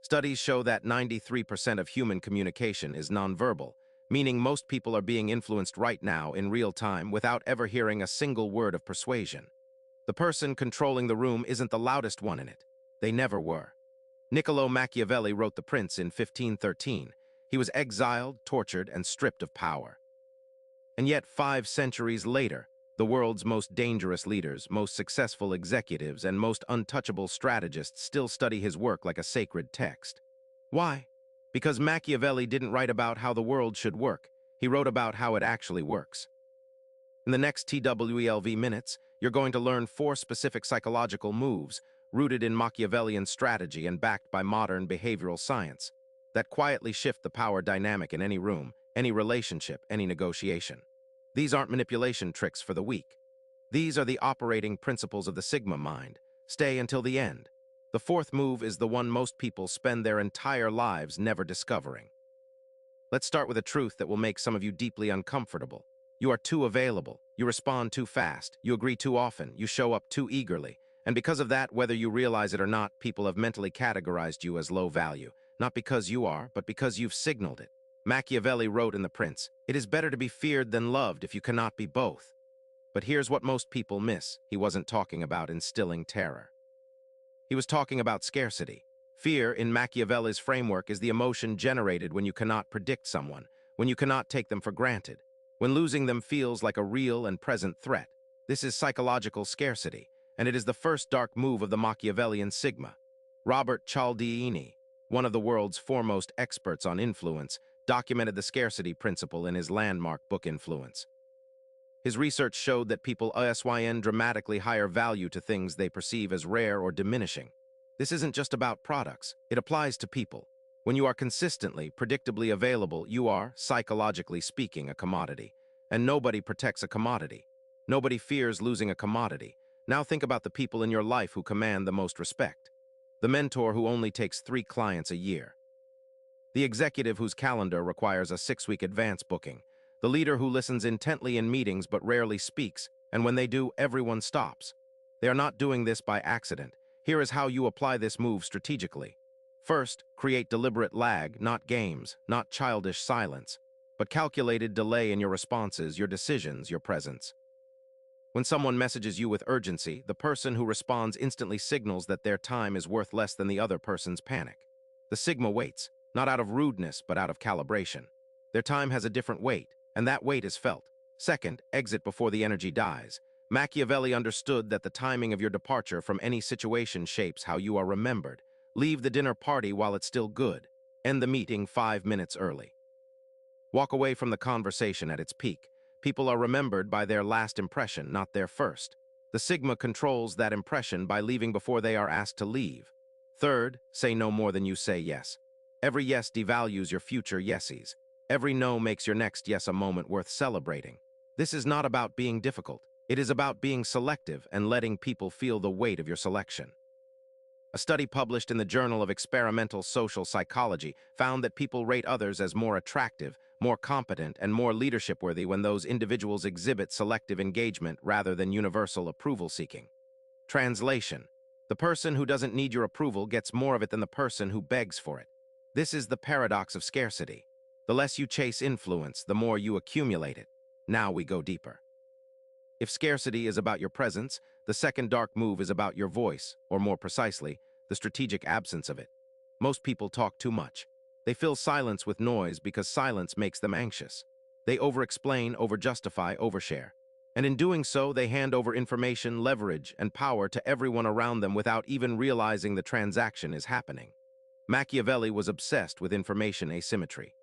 Studies show that 93% of human communication is nonverbal, meaning most people are being influenced right now in real time without ever hearing a single word of persuasion. The person controlling the room isn't the loudest one in it. They never were. Niccolo Machiavelli wrote The Prince in 1513. He was exiled, tortured, and stripped of power. And yet, 5 centuries later, the world's most dangerous leaders, most successful executives, and most untouchable strategists still study his work like a sacred text. Why? Because Machiavelli didn't write about how the world should work. He wrote about how it actually works. In the next TWELV minutes, you're going to learn 4 specific psychological moves rooted in Machiavellian strategy and backed by modern behavioral science that quietly shift the power dynamic in any room, any relationship, any negotiation. These aren't manipulation tricks for the weak. These are the operating principles of the Sigma mind. Stay until the end. The 4th move is the one most people spend their entire lives never discovering. Let's start with a truth that will make some of you deeply uncomfortable. You are too available. You respond too fast. You agree too often. You show up too eagerly. And because of that, whether you realize it or not, people have mentally categorized you as low value. Not because you are, but because you've signaled it. Machiavelli wrote in The Prince, "It is better to be feared than loved if you cannot be both." But here's what most people miss. He wasn't talking about instilling terror. He was talking about scarcity. Fear, in Machiavelli's framework, is the emotion generated when you cannot predict someone, when you cannot take them for granted, when losing them feels like a real and present threat. This is psychological scarcity, and it is the first dark move of the Machiavellian Sigma. Robert Cialdini, one of the world's foremost experts on influence, documented the scarcity principle in his landmark book Influence. His research showed that people assign dramatically higher value to things they perceive as rare or diminishing. This isn't just about products, it applies to people. When you are consistently, predictably available, you are, psychologically speaking, a commodity. And nobody protects a commodity. Nobody fears losing a commodity. Now think about the people in your life who command the most respect. The mentor who only takes 3 clients a year. The executive whose calendar requires a 6-week advance booking. The leader who listens intently in meetings but rarely speaks, and when they do, everyone stops. They are not doing this by accident. Here is how you apply this move strategically. First, create deliberate lag, not games, not childish silence, but calculated delay in your responses, your decisions, your presence. When someone messages you with urgency, the person who responds instantly signals that their time is worth less than the other person's panic. The Sigma waits, not out of rudeness, but out of calibration. Their time has a different weight, and that weight is felt. Second, exit before the energy dies. Machiavelli understood that the timing of your departure from any situation shapes how you are remembered. Leave the dinner party while it's still good. End the meeting 5 minutes early. Walk away from the conversation at its peak. People are remembered by their last impression, not their first. The Sigma controls that impression by leaving before they are asked to leave. Third, say no more than you say yes. Every yes devalues your future yesies. Every no makes your next yes a moment worth celebrating. This is not about being difficult. It is about being selective and letting people feel the weight of your selection. A study published in the Journal of Experimental Social Psychology found that people rate others as more attractive, more competent, and more leadership-worthy when those individuals exhibit selective engagement rather than universal approval-seeking. Translation: the person who doesn't need your approval gets more of it than the person who begs for it. This is the paradox of scarcity. The less you chase influence, the more you accumulate it. Now we go deeper. If scarcity is about your presence, the second dark move is about your voice, or more precisely, the strategic absence of it. Most people talk too much. They fill silence with noise because silence makes them anxious. They over-explain, over-justify, overshare. And in doing so, they hand over information, leverage, and power to everyone around them without even realizing the transaction is happening. Machiavelli was obsessed with information asymmetry.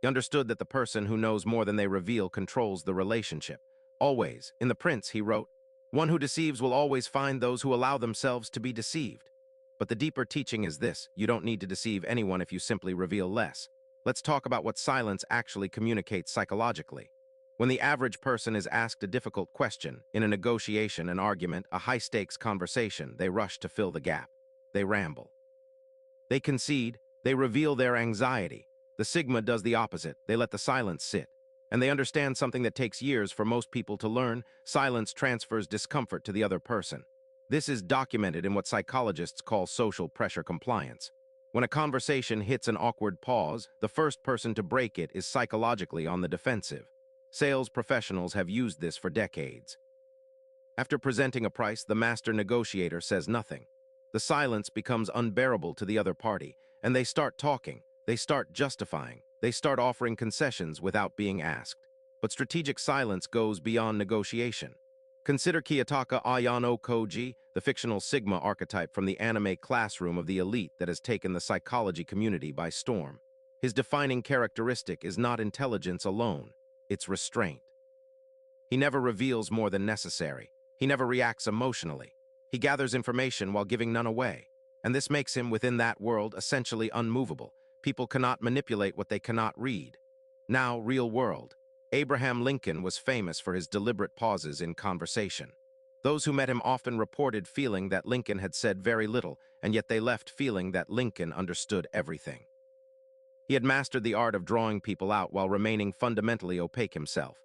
He understood that the person who knows more than they reveal controls the relationship. Always. In The Prince, he wrote, "One who deceives will always find those who allow themselves to be deceived." But the deeper teaching is this: you don't need to deceive anyone if you simply reveal less. Let's talk about what silence actually communicates psychologically. When the average person is asked a difficult question, in a negotiation, an argument, a high-stakes conversation, they rush to fill the gap. They ramble. They concede. They reveal their anxiety. The Sigma does the opposite. They let the silence sit. And they understand something that takes years for most people to learn: silence transfers discomfort to the other person. This is documented in what psychologists call social pressure compliance. When a conversation hits an awkward pause, the first person to break it is psychologically on the defensive. Sales professionals have used this for decades. After presenting a price, the master negotiator says nothing. The silence becomes unbearable to the other party, and they start talking, they start justifying, they start offering concessions without being asked. But strategic silence goes beyond negotiation. Consider Kiyotaka Ayano Koji, the fictional Sigma archetype from the anime classroom of the elite that has taken the psychology community by storm. His defining characteristic is not intelligence alone, it's restraint. He never reveals more than necessary. He never reacts emotionally. He gathers information while giving none away. And this makes him, within that world, essentially unmovable. People cannot manipulate what they cannot read. Now, real world. Abraham Lincoln was famous for his deliberate pauses in conversation. Those who met him often reported feeling that Lincoln had said very little, and yet they left feeling that Lincoln understood everything. He had mastered the art of drawing people out while remaining fundamentally opaque himself.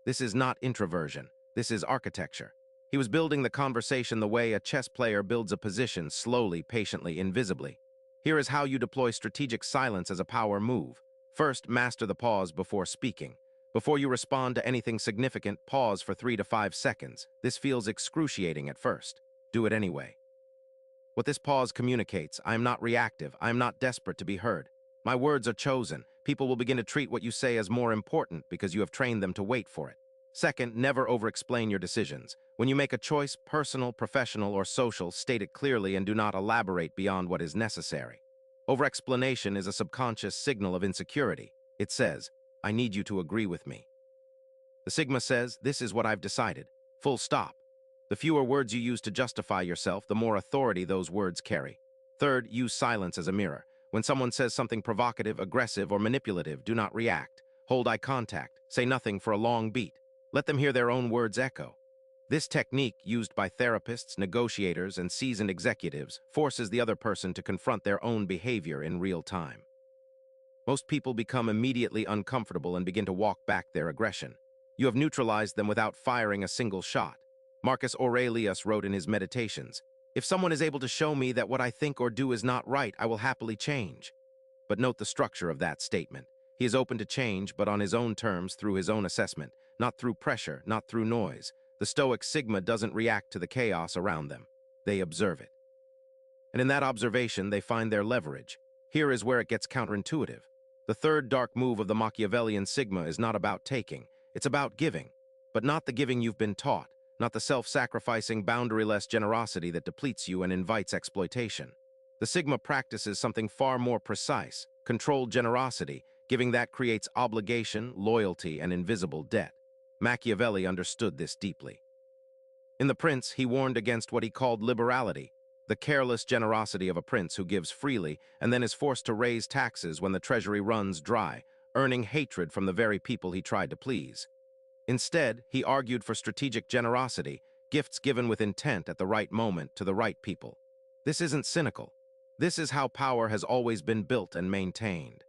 This is not introversion. This is architecture. He was building the conversation the way a chess player builds a position, slowly, patiently, invisibly. Here is how you deploy strategic silence as a power move. First, master the pause before speaking. Before you respond to anything significant, pause for 3 to 5 seconds. This feels excruciating at first. Do it anyway. What this pause communicates: I am not reactive, I am not desperate to be heard. My words are chosen. People will begin to treat what you say as more important because you have trained them to wait for it. Second, never over-explain your decisions. When you make a choice, personal, professional, or social, state it clearly and do not elaborate beyond what is necessary. Over-explanation is a subconscious signal of insecurity. It says, I need you to agree with me. The Sigma says, this is what I've decided. Full stop. The fewer words you use to justify yourself, the more authority those words carry. Third, use silence as a mirror. When someone says something provocative, aggressive, or manipulative, do not react. Hold eye contact. Say nothing for a long beat. Let them hear their own words echo. This technique, used by therapists, negotiators, and seasoned executives, forces the other person to confront their own behavior in real time. Most people become immediately uncomfortable and begin to walk back their aggression. You have neutralized them without firing a single shot. Marcus Aurelius wrote in his Meditations, if someone is able to show me that what I think or do is not right, I will happily change. But note the structure of that statement. He is open to change, but on his own terms, through his own assessment, not through pressure, not through noise. The Stoic Sigma doesn't react to the chaos around them. They observe it. And in that observation, they find their leverage. Here is where it gets counterintuitive. The third dark move of the Machiavellian Sigma is not about taking. It's about giving. But not the giving you've been taught. Not the self-sacrificing, boundaryless generosity that depletes you and invites exploitation. The Sigma practices something far more precise, controlled generosity, giving that creates obligation, loyalty, and invisible debt. Machiavelli understood this deeply. In The Prince, he warned against what he called liberality, the careless generosity of a prince who gives freely and then is forced to raise taxes when the treasury runs dry, earning hatred from the very people he tried to please. Instead, he argued for strategic generosity, gifts given with intent at the right moment to the right people. This isn't cynical. This is how power has always been built and maintained.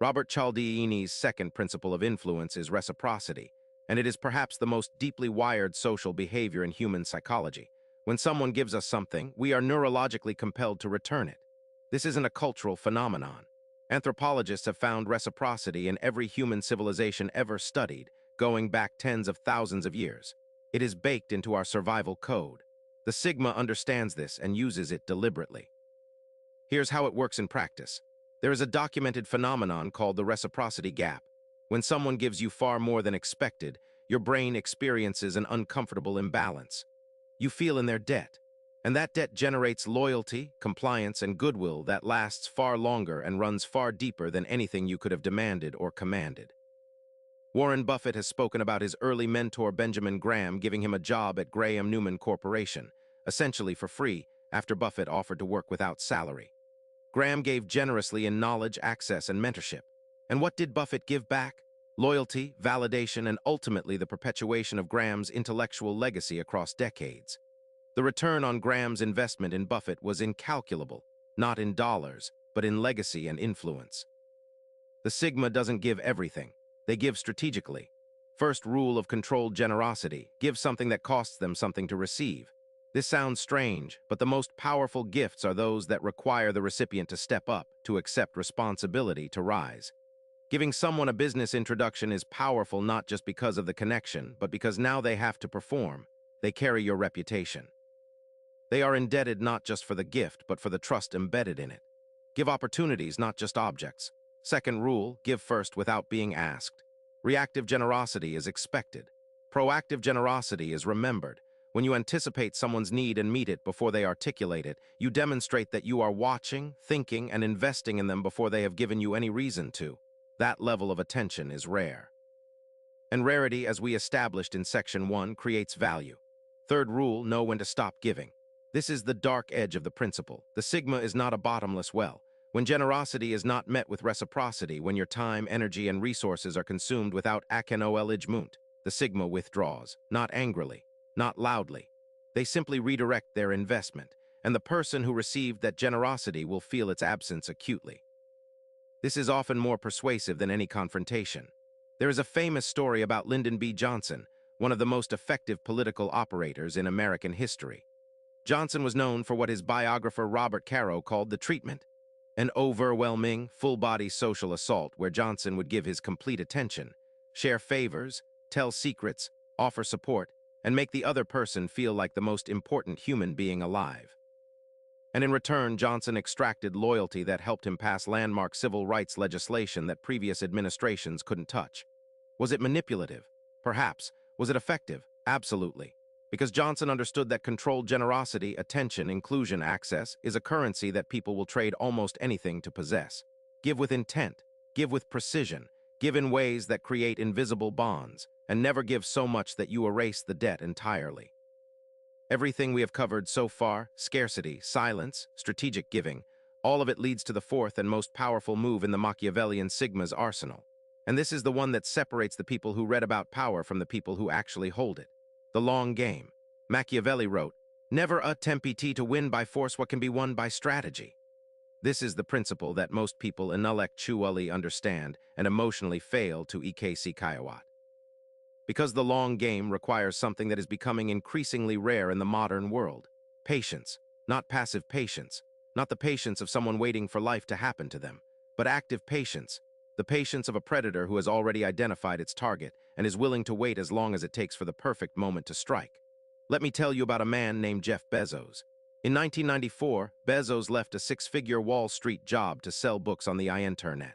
Robert Cialdini's second principle of influence is reciprocity, and it is perhaps the most deeply wired social behavior in human psychology. When someone gives us something, we are neurologically compelled to return it. This isn't a cultural phenomenon. Anthropologists have found reciprocity in every human civilization ever studied, going back tens of thousands of years. It is baked into our survival code. The Sigma understands this and uses it deliberately. Here's how it works in practice. There is a documented phenomenon called the reciprocity gap. When someone gives you far more than expected, your brain experiences an uncomfortable imbalance. You feel in their debt, and that debt generates loyalty, compliance, and goodwill that lasts far longer and runs far deeper than anything you could have demanded or commanded. Warren Buffett has spoken about his early mentor Benjamin Graham giving him a job at Graham Newman Corporation, essentially for free, after Buffett offered to work without salary. Graham gave generously in knowledge, access, and mentorship. And what did Buffett give back? Loyalty, validation, and ultimately the perpetuation of Graham's intellectual legacy across decades. The return on Graham's investment in Buffett was incalculable, not in dollars, but in legacy and influence. The Sigma doesn't give everything. They give strategically. First rule of controlled generosity: give something that costs them something to receive. This sounds strange, but the most powerful gifts are those that require the recipient to step up, to accept responsibility, to rise. Giving someone a business introduction is powerful not just because of the connection, but because now they have to perform. They carry your reputation. They are indebted not just for the gift, but for the trust embedded in it. Give opportunities, not just objects. Second rule, give first without being asked. Reactive generosity is expected. Proactive generosity is remembered. When you anticipate someone's need and meet it before they articulate it, you demonstrate that you are watching, thinking, and investing in them before they have given you any reason to. That level of attention is rare. And rarity, as we established in Section 1, creates value. Third rule, know when to stop giving. This is the dark edge of the principle. The sigma is not a bottomless well. When generosity is not met with reciprocity, when your time, energy, and resources are consumed without acknowledgement, the sigma withdraws, not angrily, not loudly. They simply redirect their investment, and the person who received that generosity will feel its absence acutely. This is often more persuasive than any confrontation. There is a famous story about Lyndon B. Johnson, one of the most effective political operators in American history. Johnson was known for what his biographer Robert Caro called the treatment, an overwhelming, full-body social assault where Johnson would give his complete attention, share favors, tell secrets, offer support, and make the other person feel like the most important human being alive. And in return, Johnson extracted loyalty that helped him pass landmark civil rights legislation that previous administrations couldn't touch. Was it manipulative? Perhaps. Was it effective? Absolutely. Because Johnson understood that controlled generosity, attention, inclusion, access is a currency that people will trade almost anything to possess. Give with intent, give with precision, give in ways that create invisible bonds, and never give so much that you erase the debt entirely. Everything we have covered so far, scarcity, silence, strategic giving, all of it leads to the fourth and most powerful move in the Machiavellian Sigma's arsenal. And this is the one that separates the people who read about power from the people who actually hold it. The long game. Machiavelli wrote, "Never attempt to win by force what can be won by strategy." This is the principle that most people intellectually understand and emotionally fail to ekayawat. Because the long game requires something that is becoming increasingly rare in the modern world. Patience, not passive patience, not the patience of someone waiting for life to happen to them, but active patience, the patience of a predator who has already identified its target and is willing to wait as long as it takes for the perfect moment to strike. Let me tell you about a man named Jeff Bezos. In 1994, Bezos left a six-figure Wall Street job to sell books on the internet.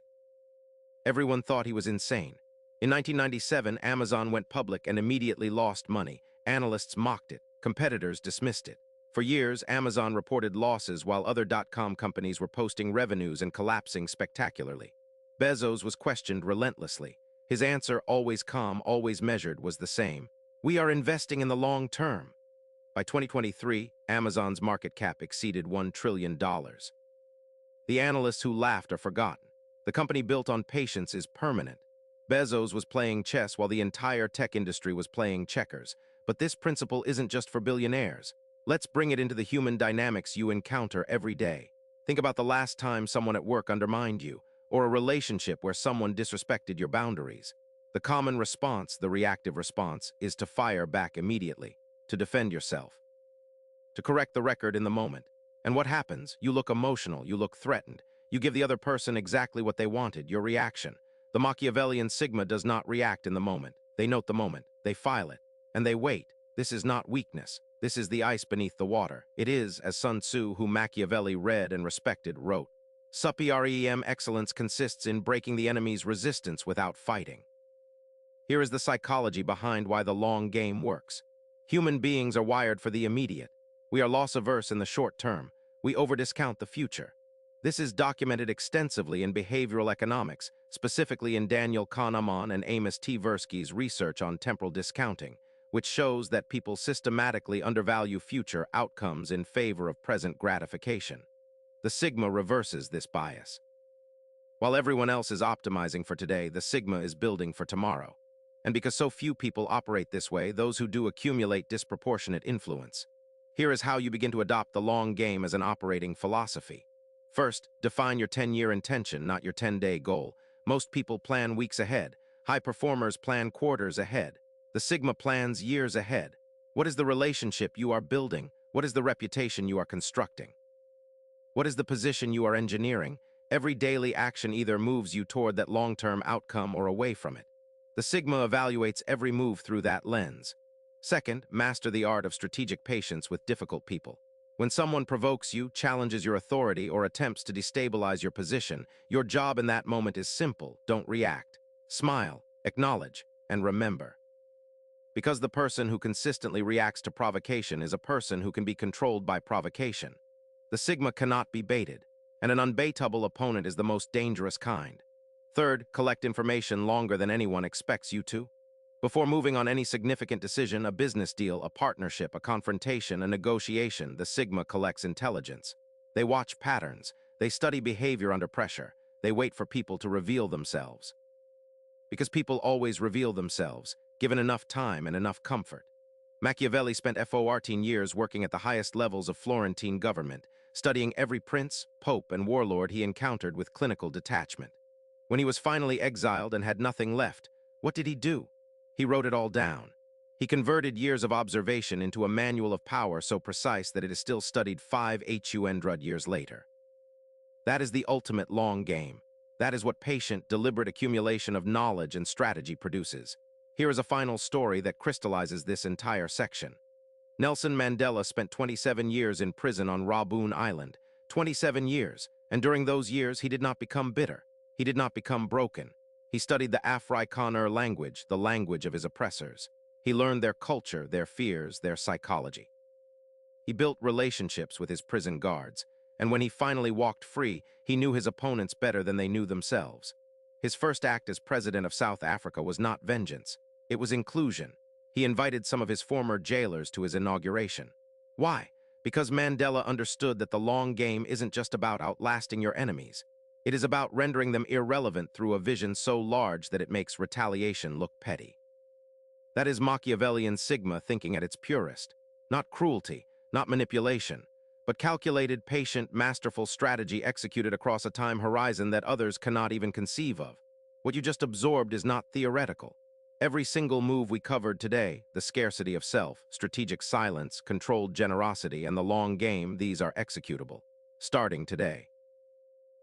Everyone thought he was insane. In 1997, Amazon went public and immediately lost money. Analysts mocked it. Competitors dismissed it. For years, Amazon reported losses while other dot-com companies were posting revenues and collapsing spectacularly. Bezos was questioned relentlessly. His answer, always calm, always measured, was the same. "We are investing in the long term." By 2023, Amazon's market cap exceeded $1 trillion. The analysts who laughed are forgotten. The company built on patience is permanent. Bezos was playing chess while the entire tech industry was playing checkers. But this principle isn't just for billionaires. Let's bring it into the human dynamics you encounter every day. Think about the last time someone at work undermined you, or a relationship where someone disrespected your boundaries. The common response, the reactive response, is to fire back immediately, to defend yourself, to correct the record in the moment. And what happens? You look emotional, you look threatened. You give the other person exactly what they wanted, your reaction. The Machiavellian Sigma does not react in the moment. They note the moment, they file it, and they wait. This is not weakness. This is the ice beneath the water. It is, as Sun Tzu, who Machiavelli read and respected, wrote, "Supreme excellence consists in breaking the enemy's resistance without fighting." Here is the psychology behind why the long game works. Human beings are wired for the immediate. We are loss-averse in the short term. We over-discount the future. This is documented extensively in behavioral economics, specifically in Daniel Kahneman and Amos Tversky's research on temporal discounting, which shows that people systematically undervalue future outcomes in favor of present gratification. The Sigma reverses this bias. While everyone else is optimizing for today, the Sigma is building for tomorrow. And because so few people operate this way, those who do accumulate disproportionate influence. Here is how you begin to adopt the long game as an operating philosophy. First, define your 10-year intention, not your 10-day goal. Most people plan weeks ahead. High performers plan quarters ahead. The Sigma plans years ahead. What is the relationship you are building? What is the reputation you are constructing? What is the position you are engineering? Every daily action either moves you toward that long-term outcome or away from it. The Sigma evaluates every move through that lens. Second, master the art of strategic patience with difficult people. When someone provokes you, challenges your authority, or attempts to destabilize your position, your job in that moment is simple: don't react. Smile, acknowledge, and remember. Because the person who consistently reacts to provocation is a person who can be controlled by provocation. The Sigma cannot be baited, and an unbaitable opponent is the most dangerous kind. Third, collect information longer than anyone expects you to. Before moving on any significant decision, a business deal, a partnership, a confrontation, a negotiation, the Sigma collects intelligence. They watch patterns, they study behavior under pressure, they wait for people to reveal themselves. Because people always reveal themselves, given enough time and enough comfort. Machiavelli spent 14 years working at the highest levels of Florentine government, studying every prince, pope, and warlord he encountered with clinical detachment. When he was finally exiled and had nothing left, what did he do? He wrote it all down. He converted years of observation into a manual of power so precise that it is still studied 500 years later. That is the ultimate long game. That is what patient, deliberate accumulation of knowledge and strategy produces. Here is a final story that crystallizes this entire section. Nelson Mandela spent 27 years in prison on Raboon Island. 27 years, and during those years he did not become bitter. He did not become broken. He studied the Afrikaner language, the language of his oppressors. He learned their culture, their fears, their psychology. He built relationships with his prison guards, and when he finally walked free, he knew his opponents better than they knew themselves. His first act as president of South Africa was not vengeance. It was inclusion. He invited some of his former jailers to his inauguration. Why? Because Mandela understood that the long game isn't just about outlasting your enemies. It is about rendering them irrelevant through a vision so large that it makes retaliation look petty. That is Machiavellian Sigma thinking at its purest. Not cruelty, not manipulation, but calculated, patient, masterful strategy executed across a time horizon that others cannot even conceive of. What you just absorbed is not theoretical. Every single move we covered today, the scarcity of self, strategic silence, controlled generosity, and the long game, these are executable. Starting today.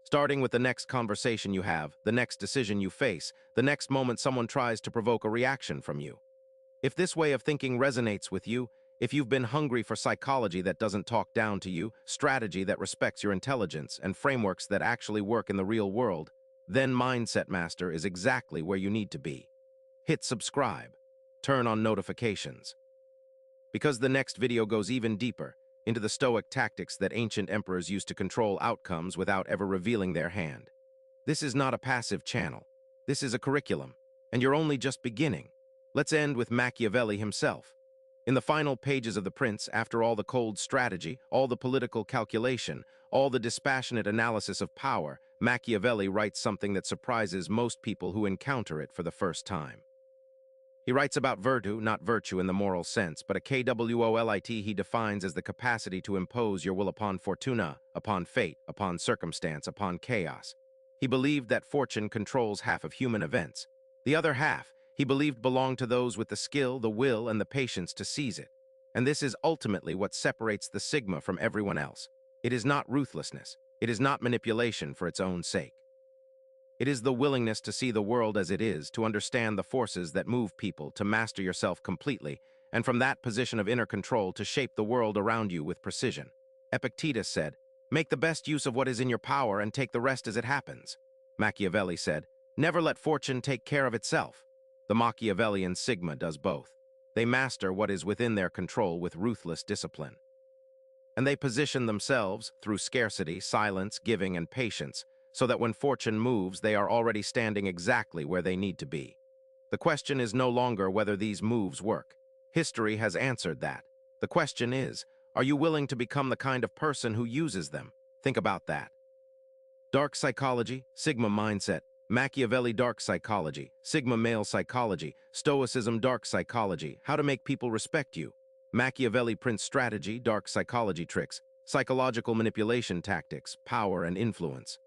Starting with the next conversation you have, the next decision you face, the next moment someone tries to provoke a reaction from you. If this way of thinking resonates with you, if you've been hungry for psychology that doesn't talk down to you, strategy that respects your intelligence, and frameworks that actually work in the real world, then MindsetMaster is exactly where you need to be. Hit subscribe. Turn on notifications. Because the next video goes even deeper into the Stoic tactics that ancient emperors used to control outcomes without ever revealing their hand. This is not a passive channel. This is a curriculum, and you're only just beginning. Let's end with Machiavelli himself. In the final pages of The Prince, after all the cold strategy, all the political calculation, all the dispassionate analysis of power, Machiavelli writes something that surprises most people who encounter it for the first time. He writes about virtue, not virtue in the moral sense, but a kwolit he defines as the capacity to impose your will upon fortuna, upon fate, upon circumstance, upon chaos. He believed that fortune controls half of human events. The other half, he believed, belonged to those with the skill, the will, and the patience to seize it. And this is ultimately what separates the Sigma from everyone else. It is not ruthlessness. It is not manipulation for its own sake. It is the willingness to see the world as it is, to understand the forces that move people, to master yourself completely, and from that position of inner control to shape the world around you with precision. Epictetus said, "Make the best use of what is in your power and take the rest as it happens." Machiavelli said, "Never let fortune take care of itself." The Machiavellian Sigma does both. They master what is within their control with ruthless discipline. And they position themselves, through scarcity, silence, giving, and patience, so that when fortune moves, they are already standing exactly where they need to be. The question is no longer whether these moves work. History has answered that. The question is, are you willing to become the kind of person who uses them? Think about that. Dark psychology, Sigma mindset. Machiavelli dark psychology, Sigma male psychology, Stoicism dark psychology, how to make people respect you. Machiavelli prince strategy, dark psychology tricks, psychological manipulation tactics, power and influence.